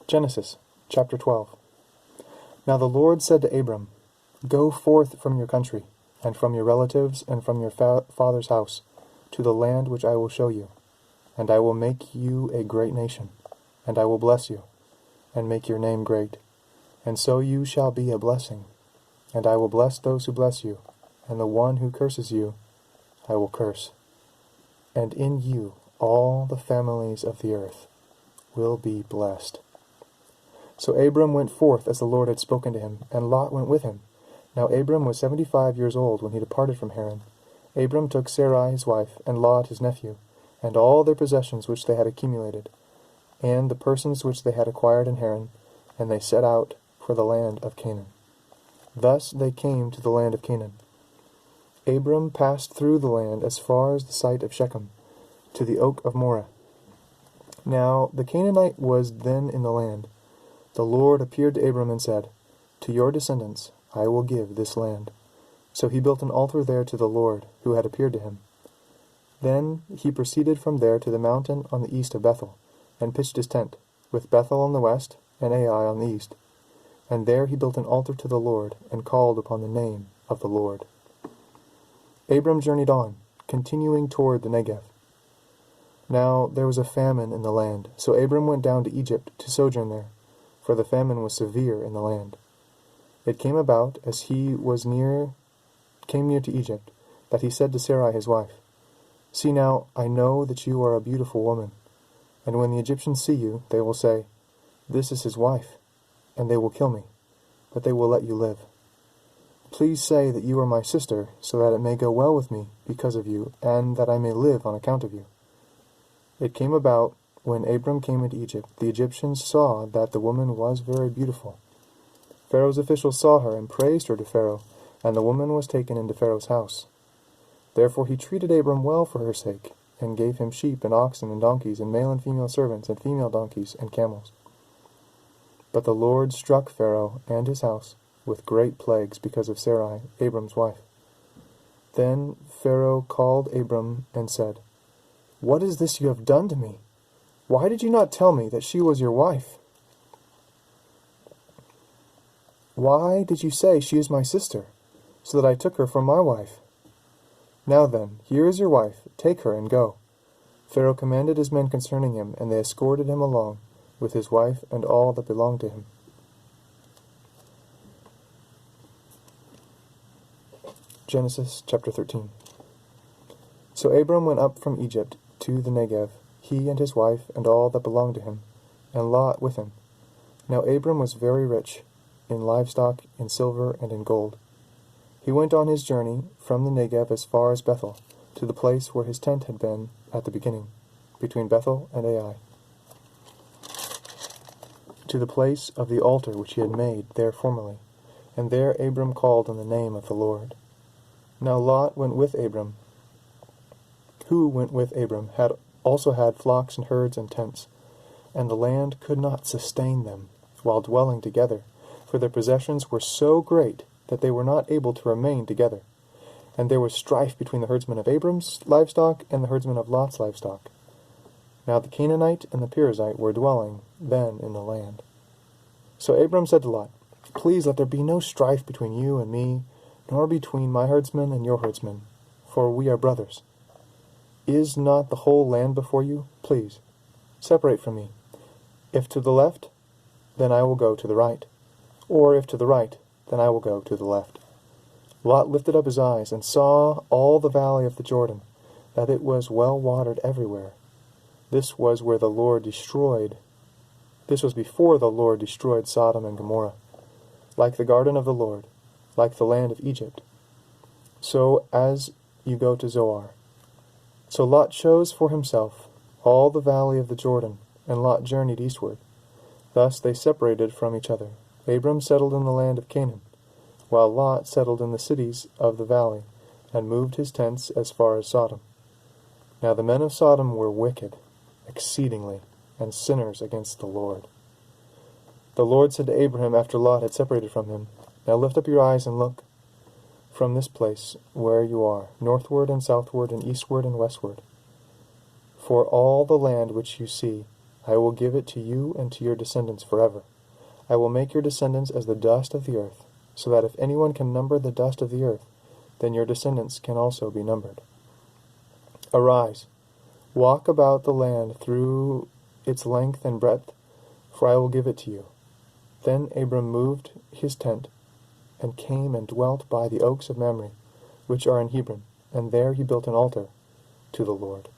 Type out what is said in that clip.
Genesis chapter 12. Now the Lord said to Abram, Go forth from your country, and from your relatives, and from your father's house, to the land which I will show you. And I will make you a great nation, and I will bless you, and make your name great. And so you shall be a blessing. And I will bless those who bless you, and the one who curses you I will curse. And in you all the families of the earth will be blessed. So Abram went forth as the Lord had spoken to him, and Lot went with him. Now Abram was 75 years old when he departed from Haran. Abram took Sarai his wife, and Lot his nephew, and all their possessions which they had accumulated, and the persons which they had acquired in Haran, and they set out for the land of Canaan. Thus they came to the land of Canaan. Abram passed through the land as far as the site of Shechem, to the oak of Moreh. Now the Canaanite was then in the land. The Lord appeared to Abram and said, To your descendants I will give this land. So he built an altar there to the Lord, who had appeared to him. Then he proceeded from there to the mountain on the east of Bethel, and pitched his tent, with Bethel on the west, and Ai on the east. And there he built an altar to the Lord, and called upon the name of the Lord. Abram journeyed on, continuing toward the Negev. Now there was a famine in the land, so Abram went down to Egypt to sojourn there, for the famine was severe in the land. It came about, as he came near to Egypt, that he said to Sarai his wife, See now, I know that you are a beautiful woman, and when the Egyptians see you, they will say, This is his wife, and they will kill me, but they will let you live. Please say that you are my sister, so that it may go well with me because of you, and that I may live on account of you. It came about, when Abram came into Egypt, the Egyptians saw that the woman was very beautiful. Pharaoh's officials saw her and praised her to Pharaoh, and the woman was taken into Pharaoh's house. Therefore he treated Abram well for her sake, and gave him sheep and oxen and donkeys, and male and female servants, and female donkeys and camels. But the Lord struck Pharaoh and his house with great plagues because of Sarai, Abram's wife. Then Pharaoh called Abram and said, What is this you have done to me? Why did you not tell me that she was your wife? Why did you say she is my sister, so that I took her for my wife? Now then, here is your wife, take her and go. Pharaoh commanded his men concerning him, and they escorted him along, with his wife and all that belonged to him. Genesis chapter 13. So Abram went up from Egypt to the Negev, he and his wife and all that belonged to him, and Lot with him. Now Abram was very rich, in livestock, in silver, and in gold. He went on his journey from the Negev as far as Bethel, to the place where his tent had been at the beginning, between Bethel and Ai, to the place of the altar which he had made there formerly, and there Abram called on the name of the Lord. Now Lot went with Abram, who went with Abram also had flocks and herds and tents, and the land could not sustain them while dwelling together, for their possessions were so great that they were not able to remain together. And there was strife between the herdsmen of Abram's livestock and the herdsmen of Lot's livestock. Now the Canaanite and the Perizzite were dwelling then in the land. So Abram said to Lot, Please let there be no strife between you and me, nor between my herdsmen and your herdsmen, for we are brothers. Is not the whole land before you? Please, separate from me. If to the left, then I will go to the right, or if to the right, then I will go to the left. Lot lifted up his eyes and saw all the valley of the Jordan, that it was well watered everywhere. This was before the Lord destroyed Sodom and Gomorrah, like the garden of the Lord, like the land of Egypt, so as you go to Zoar. So Lot chose for himself all the valley of the Jordan, and Lot journeyed eastward. Thus they separated from each other. Abram settled in the land of Canaan, while Lot settled in the cities of the valley, and moved his tents as far as Sodom. Now the men of Sodom were wicked, exceedingly, and sinners against the Lord. The Lord said to Abraham after Lot had separated from him, Now lift up your eyes and look from this place where you are, northward and southward and eastward and westward. For all the land which you see, I will give it to you and to your descendants forever. I will make your descendants as the dust of the earth, so that if anyone can number the dust of the earth, then your descendants can also be numbered. Arise, walk about the land through its length and breadth, for I will give it to you. Then Abram moved his tent, and came and dwelt by the oaks of Mamre, which are in Hebron, and there he built an altar to the Lord.